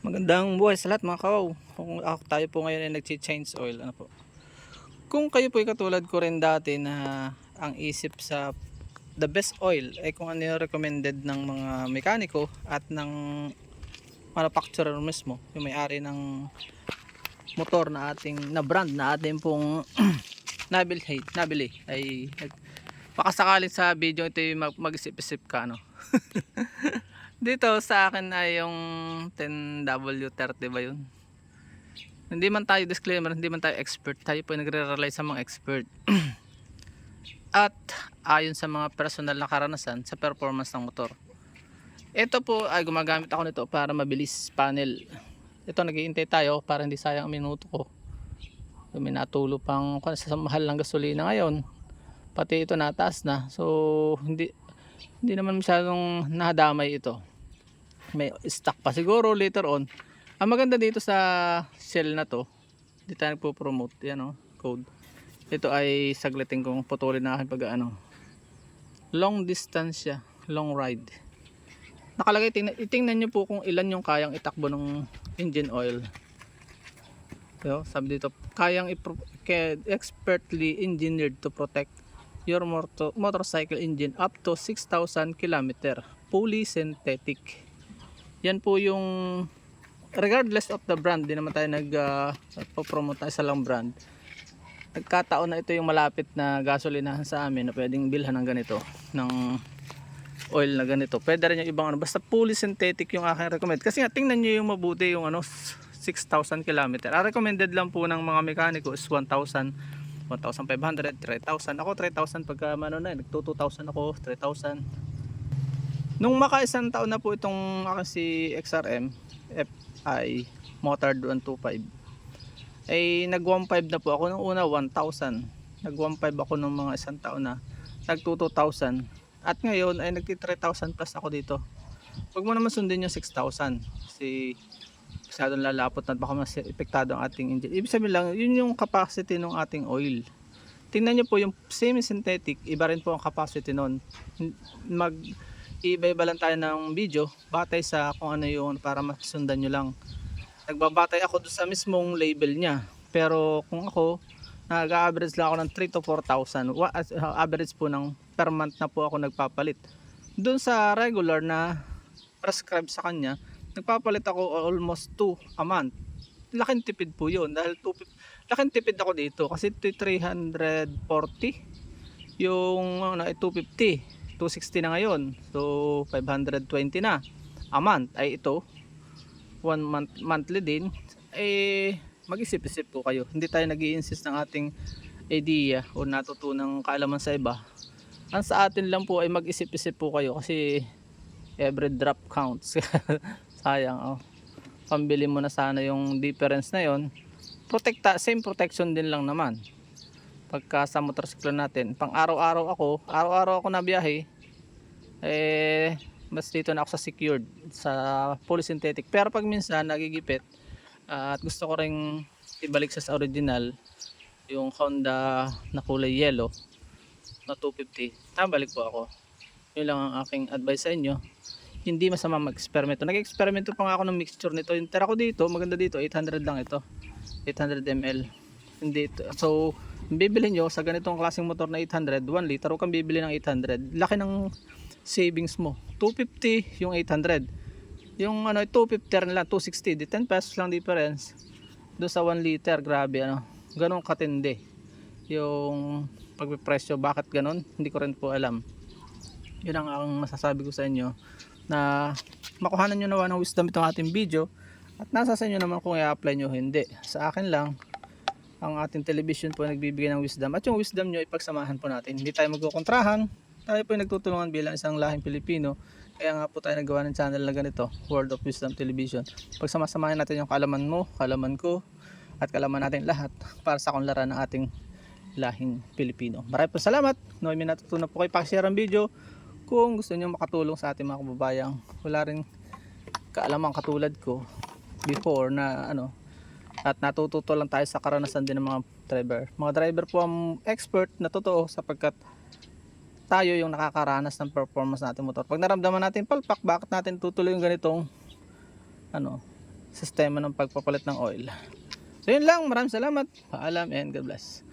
Magandang buhay sa lahat mga kawaw. Kung ako tayo po ngayon ay nag-change oil, ano po. Kung kayo po ay katulad ko rin dati na ang isip sa the best oil ay kung ano yung recommended ng mga mekaniko at ng manufacturer mismo, yung may-ari ng motor na ating na brand na ating pong nabili ay makasakaling sa video ito yung mag-isip-isip ka ano. Dito sa akin ay yung 10W30 ba yun? Hindi man tayo disclaimer, hindi man tayo expert. Tayo po ay nagre-rely sa mga expert. At ayon sa mga personal na karanasan sa performance ng motor. Ito po ay gumagamit ako nito para mabilis panel. Ito naghihintay tayo para hindi sayang ang minuto ko. May natulo pang sa mahal ng gasolina ngayon. Pati ito nataas na. So hindi naman masyadong nadamay ito. May stock pa siguro later on. Ang maganda dito sa Shell na to, hindi tayo nagpo-promote, yan o, code. Ito ay saglitin kong putulin na aking pag ano. Long distance siya, long ride. Nakalagay, itingnan nyo po kung ilan yung kayang itakbo ng engine oil. So, sabi dito, kayang expertly engineered to protect your motorcycle engine up to 6,000 km. Fully synthetic. Yan po yung regardless of the brand, di naman tayo nag-promote na isa lang brand. Nagkataon na ito yung malapit na gasolinahan sa amin na pwedeng bilhan ng ganito, ng oil na ganito. Pwede rin yung ibang ano, basta fully synthetic yung aking recommend. Kasi nga tingnan nyo yung mabuti yung ano 6,000 km. Ang recommended lang po ng mga mekaniko is 1,000, 1,500, 3,000. Ako 3,000 pagka ano na, nagto 2,000 ako, 3,000. Nung maka-isang taon na po itong aking si XRM FI motor 125 ay nag 1.5 na po ako. Nung una 1,000, nag 1.5 ako nung mga isang taon na, nag 2,000 at ngayon ay nag 3,000 plus ako dito. Huwag mo naman sundin yung 6,000 kasi masyadong lalapot na baka mas epektado ang ating engine. Ibig sabihin lang yun yung capacity ng ating oil. Tingnan nyo po yung semi-synthetic, iba rin po ang capacity nun. Iba-iba lang tayo ng video batay sa kung ano yung para masundan nyo lang. Nagbabatay ako doon sa mismong label niya, pero kung ako nag-average lang ako ng 3 to 4,000 average po ng per month na po ako nagpapalit. Doon sa regular na prescribe sa kanya, nagpapalit ako almost 2 a month. Laking tipid po yun dahil laking tipid ako dito kasi 340 yung ano, 250 260 na ngayon, so 520 na a month. Ay ito 1 month monthly din, eh mag-isip-isip po kayo. Hindi tayo nag-i-insist ng ating idea o natutunang kaalaman sa iba. Ang sa atin lang po ay mag-isip-isip po kayo kasi every drop counts. Sayang, oh. Pambili mo na sana yung difference na yon. Same protection din lang naman. Pagka sa motorsiklo natin, pang araw-araw ako na biyahe, eh mas dito na ako sa secured, sa fully synthetic. Pero pag minsan nagigipit at gusto ko ring ibalik sa original, yung Honda na kulay yellow na 250, balik po ako. Yun lang ang aking advice sa inyo. Hindi masama mag-eksperimento. Nag-eksperimento pa nga ako ng mixture nito. Yung tira ko dito, maganda dito, 800 lang ito, 800 ml. Hindi ito. So bibili nyo sa ganitong klaseng motor na 800, 1 liter, o kang bibili ng 800, laki ng savings mo. 250 yung 800, yung ano 250 na lang 260, di 10 pesos lang difference do sa 1 liter. Grabe ano, ganun katindi yung pagpipresyo. Bakit ganun, hindi ko rin po alam. Yun ang masasabi ko sa inyo, na makuhanan nyo nawa ng wisdom itong ating video, at nasa sa inyo naman kung i-apply nyo hindi. Sa akin lang, ang ating television po nagbibigay ng wisdom, at yung wisdom nyo ipagsamahan po natin. Hindi tayo magkukontrahan, tayo po nagtutulungan bilang isang lahing Pilipino. Kaya nga po tayo nagawa ng channel na ganito, World of Wisdom Television. Pagsamasamahin natin yung kaalaman mo, kaalaman ko, at kaalaman natin lahat para sa kunlaran ng ating lahing Pilipino. Maraming po salamat. May natutunan po kayo, pakishare ang video kung gusto niyo makatulong sa ating mga kababayang wala rin kaalaman katulad ko before na ano, at natututo lang tayo sa karanasan din ng mga driver. Mga driver po ang expert na totoo, sapagkat tayo yung nakakaranas ng performance natin motor. Pag naramdaman natin palpak, bakit natin tutuloy yung ganitong ano, sistema ng pagpapalit ng oil. So yun lang, maraming salamat. Paalam and God bless.